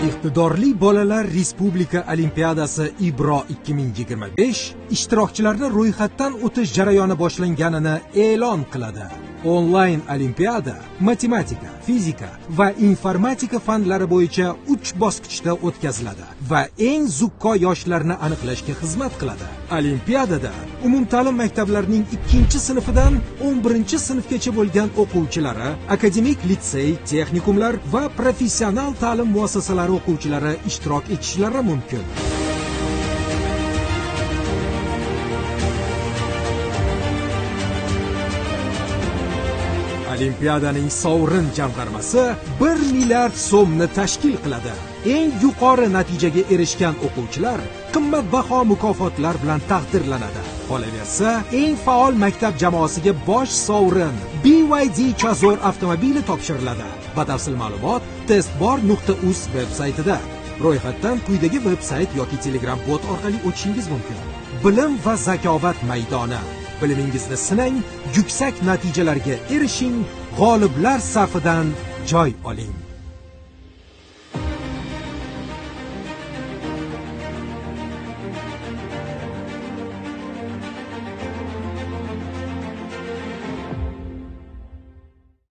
Iqtidorli bolalar Respublika Olimpiadasi Ibro 2025 ishtirokchilarni ro'yxatdan o'tish jarayoni boshlanganini e'lon qiladi. Onlayn olimpiada matematika, fizika va informatika fanlari bo'yicha 3 bosqichda o'tkaziladi va eng zukko yoshlarni aniqlashga xizmat qiladi. Olimpiadada umumta'lim maktablarining 2-sinfidan 11-sinfgacha bo'lgan o'quvchilari, akademik litsey, texnikumlar va professional ta'lim muassasalari o'quvchilari ishtirok etishlari mumkin. Olimpiadaning sovrin jamg'armasi 1 milliard so'mni tashkil qiladi. Eng yuqori natijaga erishgan o'quvchilar qimmatbaho mukofotlar bilan taqdirlanadi. Qolaversa, eng faol maktab jamoasiga bosh sovrin BYD Chazor avtomobili topshiriladi. Batafsil ma'lumot testbor.uz veb-saytida. Ro'yxatdan quyidagi veb-sayt yoki Telegram bot orqali o'tishingiz mumkin. Bilim va zakovat maydoni. Bilimingizni sinang, yuksak natijalarga erishing, g'oliblar safidan joy oling.